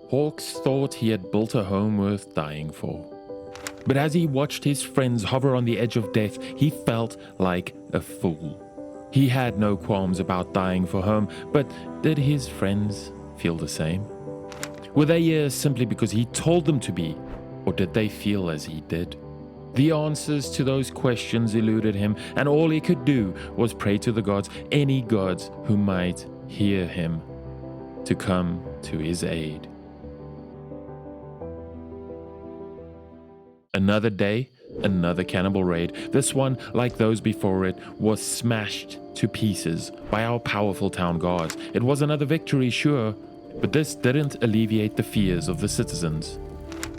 Hawkes thought he had built a home worth dying for. But as he watched his friends hover on the edge of death, he felt like a fool. He had no qualms about dying for home, but did his friends feel the same? Were they here simply because he told them to be, or did they feel as he did? The answers to those questions eluded him, and all he could do was pray to the gods, any gods who might hear him, to come to his aid. Another day, another cannibal raid. This one, like those before it, was smashed to pieces by our powerful town guards. It was another victory, sure, but this didn't alleviate the fears of the citizens.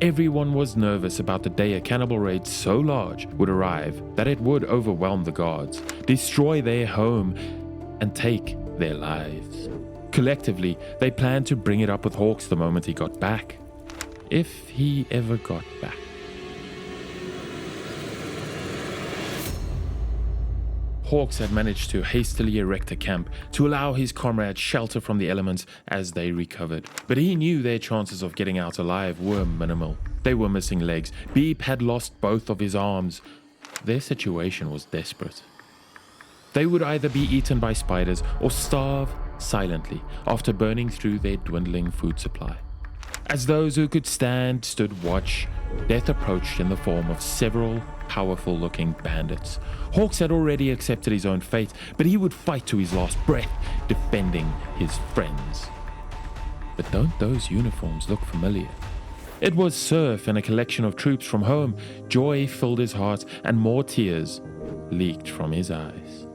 Everyone was nervous about the day a cannibal raid so large would arrive that it would overwhelm the guards, destroy their home, and take their lives. Collectively, they planned to bring it up with Hawkes the moment he got back. If he ever got back. Hawkes had managed to hastily erect a camp to allow his comrades shelter from the elements as they recovered. But he knew their chances of getting out alive were minimal. They were missing legs. Beep had lost both of his arms. Their situation was desperate. They would either be eaten by spiders or starve silently after burning through their dwindling food supply. As those who could stand stood watch, death approached in the form of several powerful-looking bandits. Hawkes had already accepted his own fate, but he would fight to his last breath, defending his friends. But don't those uniforms look familiar? It was Surf and a collection of troops from home. Joy filled his heart, and more tears leaked from his eyes.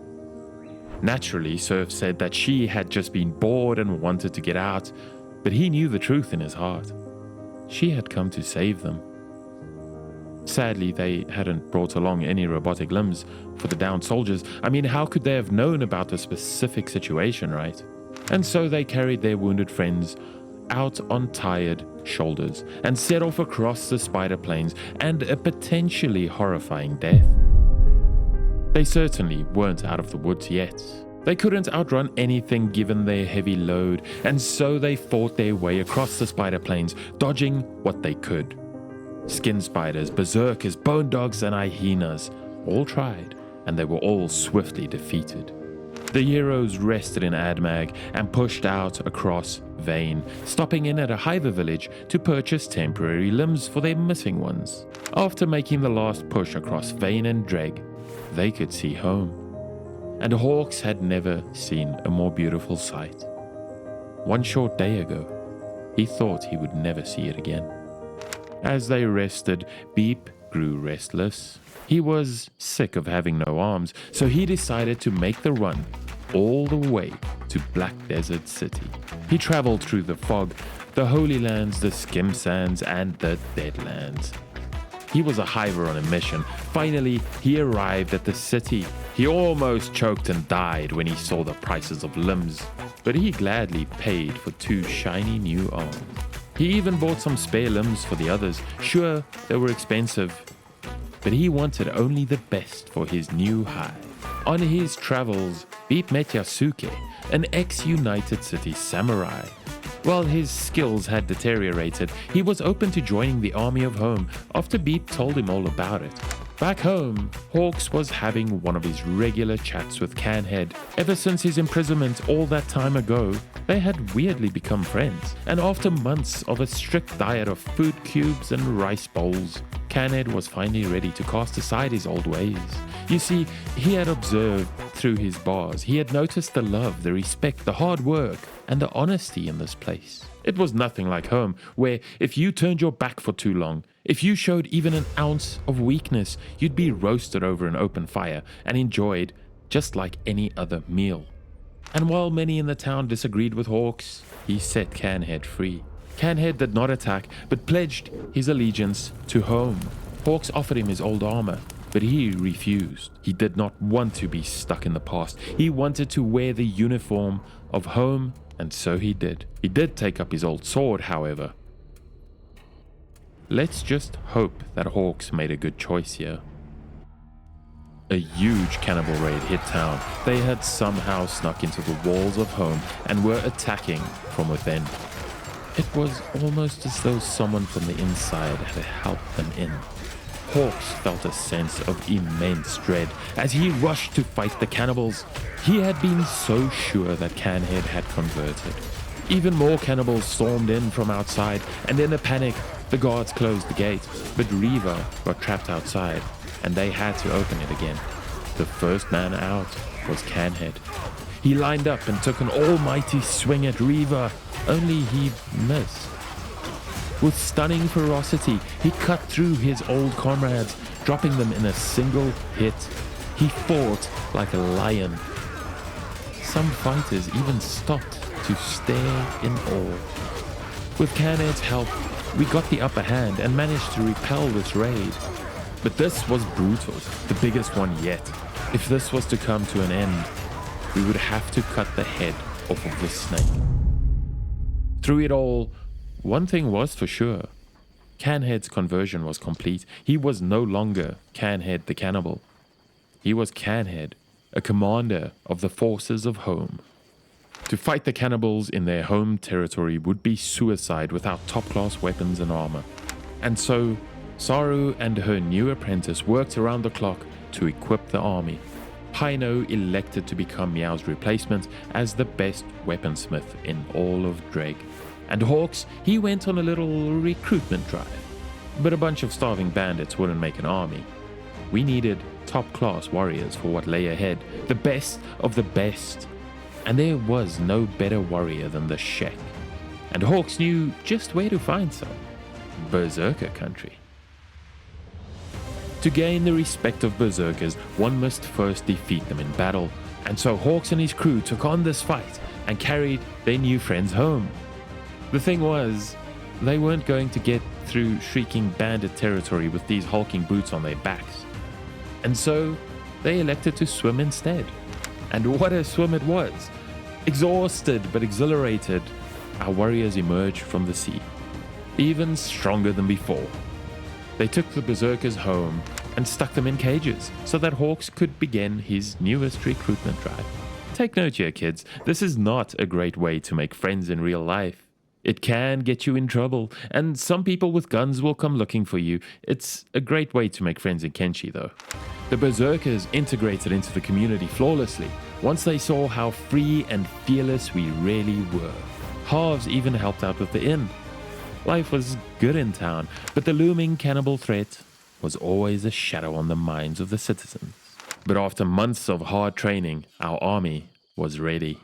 Naturally, Surf said that she had just been bored and wanted to get out, but he knew the truth in his heart. She had come to save them. Sadly, they hadn't brought along any robotic limbs for the downed soldiers. I mean, how could they have known about the specific situation, right? And so they carried their wounded friends out on tired shoulders and set off across the spider plains and a potentially horrifying death. They certainly weren't out of the woods yet. They couldn't outrun anything given their heavy load, and so they fought their way across the spider plains, dodging what they could. Skin spiders, berserkers, bone dogs, and hyenas all tried, and they were all swiftly defeated. The heroes rested in Admag and pushed out across Bane, stopping in at a Hiver village to purchase temporary limbs for their missing ones. After making the last push across Bane and Dreg, they could see home. And Hawkes had never seen a more beautiful sight. One short day ago, he thought he would never see it again. As they rested, Beep grew restless. He was sick of having no arms, so he decided to make the run all the way to Black Desert City. He traveled through the fog, the Holy Lands, the Skim Sands, and the Deadlands. He was a hiver on a mission. Finally, he arrived at the city. He almost choked and died when he saw the prices of limbs, but he gladly paid for 2 shiny new arms. He even bought some spare limbs for the others. Sure, they were expensive, but he wanted only the best for his new hive. On his travels, Beep met Yasuke, an ex-United City samurai. While his skills had deteriorated, he was open to joining the army of home after Beep told him all about it. Back home, Hawkes was having one of his regular chats with Canhead. Ever since his imprisonment all that time ago, they had weirdly become friends, and after months of a strict diet of food cubes and rice bowls, Canhead was finally ready to cast aside his old ways. You see, he had observed through his bars. He had noticed the love, the respect, the hard work, and the honesty in this place. It was nothing like home, where if you turned your back for too long, if you showed even an ounce of weakness, you'd be roasted over an open fire and enjoyed just like any other meal. And while many in the town disagreed with Hawkes, he set Canhead free. Canhead did not attack, but pledged his allegiance to home. Hawkes offered him his old armor, but he refused. He did not want to be stuck in the past. He wanted to wear the uniform of home, and so he did. He did take up his old sword, however. Let's just hope that Hawkes made a good choice here. A huge cannibal raid hit town. They had somehow snuck into the walls of home and were attacking from within. It was almost as though someone from the inside had helped them in. Hawkes felt a sense of immense dread as he rushed to fight the cannibals. He had been so sure that Canhead had converted. Even more cannibals stormed in from outside, and in a panic, the guards closed the gate. But Reva got trapped outside, and they had to open it again. The first man out was Canhead. He lined up and took an almighty swing at Reva, only he missed. With stunning ferocity, he cut through his old comrades, dropping them in a single hit. He fought like a lion. Some fighters even stopped to stare in awe. With Canhead's help, we got the upper hand and managed to repel this raid. But this was brutal, the biggest one yet. If this was to come to an end, we would have to cut the head off of this snake. Through it all, one thing was for sure. Canhead's conversion was complete. He was no longer Canhead the cannibal. He was Canhead, a commander of the forces of home. To fight the cannibals in their home territory would be suicide without top-class weapons and armor. And so, Saru and her new apprentice worked around the clock to equip the army. Pino elected to become Meow's replacement as the best weaponsmith in all of Dreg. And Hawkes, he went on a little recruitment drive. But a bunch of starving bandits wouldn't make an army. We needed top-class warriors for what lay ahead, the best of the best. And there was no better warrior than the Shek. And Hawkes knew just where to find some. Berserker country. To gain the respect of berserkers, one must first defeat them in battle. And so Hawkes and his crew took on this fight and carried their new friends home. The thing was, they weren't going to get through shrieking bandit territory with these hulking brutes on their backs. And so they elected to swim instead. And what a swim it was! Exhausted but exhilarated, our warriors emerged from the sea, even stronger than before. They took the berserkers home and stuck them in cages so that Hawkes could begin his newest recruitment drive. Take note here, kids, this is not a great way to make friends in real life. It can get you in trouble, and some people with guns will come looking for you. It's a great way to make friends in Kenshi, though. The berserkers integrated into the community flawlessly once they saw how free and fearless we really were. Halves even helped out with the inn. Life was good in town, but the looming cannibal threat was always a shadow on the minds of the citizens. But after months of hard training, our army was ready.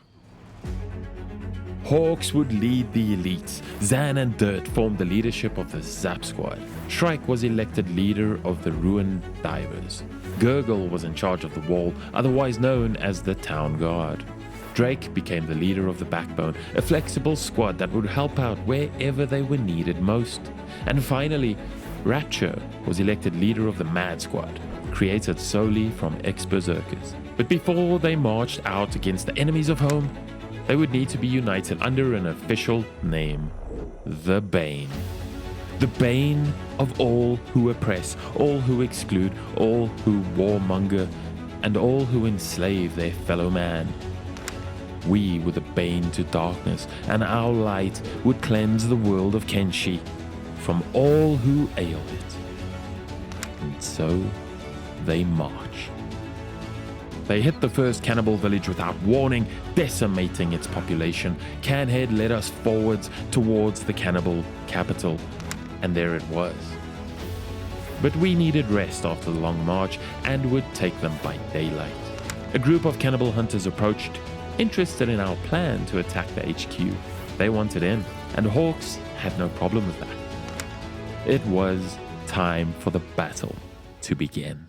Hawkes would lead the elites. Zan and Dirt formed the leadership of the Zap Squad. Shrike was elected leader of the Ruined Divers. Gurgle was in charge of the Wall, otherwise known as the Town Guard. Drake became the leader of the Backbone, a flexible squad that would help out wherever they were needed most. And finally, Rapture was elected leader of the Mad Squad, created solely from ex-berserkers. But before they marched out against the enemies of home, they would need to be united under an official name, the Bane. The Bane of all who oppress, all who exclude, all who warmonger, and all who enslave their fellow man. We were the bane to darkness, and our light would cleanse the world of Kenshi from all who ail it. And so they marched. They hit the first cannibal village without warning, decimating its population. Canhead led us forwards towards the cannibal capital, and there it was. But we needed rest after the long march and would take them by daylight. A group of cannibal hunters approached, interested in our plan to attack the HQ. They wanted in, and Hawkes had no problem with that. It was time for the battle to begin.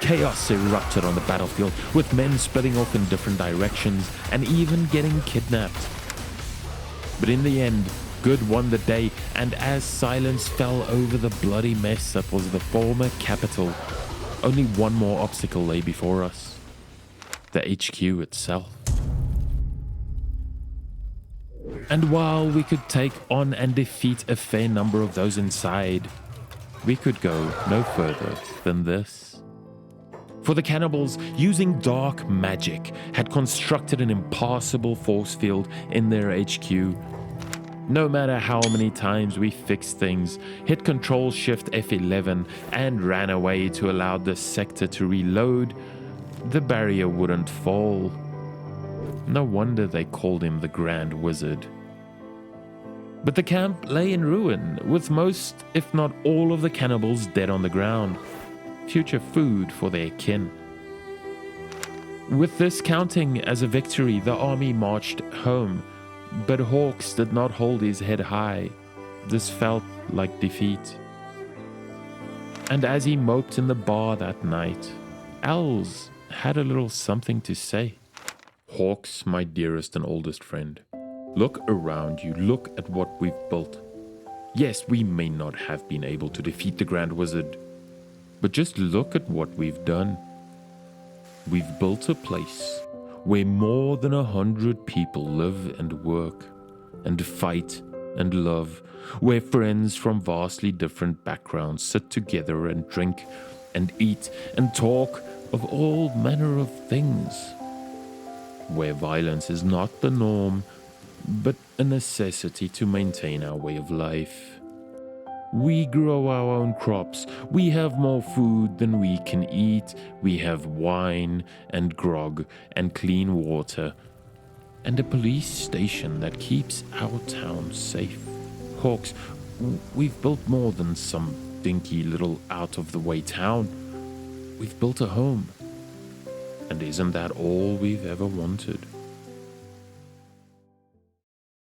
Chaos erupted on the battlefield, with men splitting off in different directions and even getting kidnapped. But in the end, good won the day, and as silence fell over the bloody mess that was the former capital, only one more obstacle lay before us: the HQ itself. And while we could take on and defeat a fair number of those inside, we could go no further than this. For the cannibals, using dark magic had constructed an impassable force field in their HQ. No matter how many times we fixed things, hit Control-Shift F11 and ran away to allow the sector to reload, the barrier wouldn't fall. No wonder they called him the Grand Wizard. But the camp lay in ruin, with most, if not all, of the cannibals dead on the ground. Future food for their kin. With this counting as a victory, the army marched home, but Hawkes did not hold his head high. This felt like defeat. And as he moped in the bar that night, Ells had a little something to say. Hawkes, my dearest and oldest friend, look around you, look at what we've built. Yes, we may not have been able to defeat the Grand Wizard, but just look at what we've done. We've built a place where more than 100 people live and work and fight and love, where friends from vastly different backgrounds sit together and drink and eat and talk of all manner of things, where violence is not the norm but a necessity to maintain our way of life. We grow our own crops, we have more food than we can eat, we have wine and grog and clean water, and a police station that keeps our town safe. Hawkes, we've built more than some dinky little out-of-the-way town. We've built a home, and isn't that all we've ever wanted?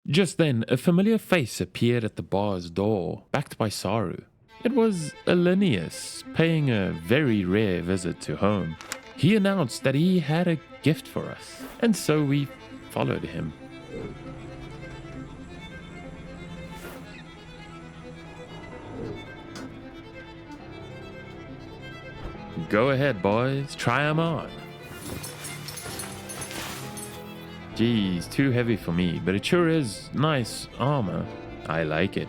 Just then, a familiar face appeared at the bar's door, backed by Saru. It was Linnaeus, paying a very rare visit to home. He announced that he had a gift for us, and so we followed him. Go ahead, boys, try 'em on. Geez, too heavy for me, but it sure is nice armor. I like it.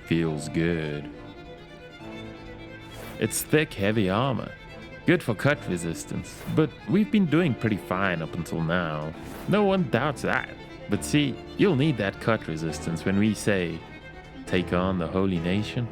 Feels good. It's thick, heavy armor. Good for cut resistance, but we've been doing pretty fine up until now. No one doubts that. But see, you'll need that cut resistance when we say, take on the Holy Nation.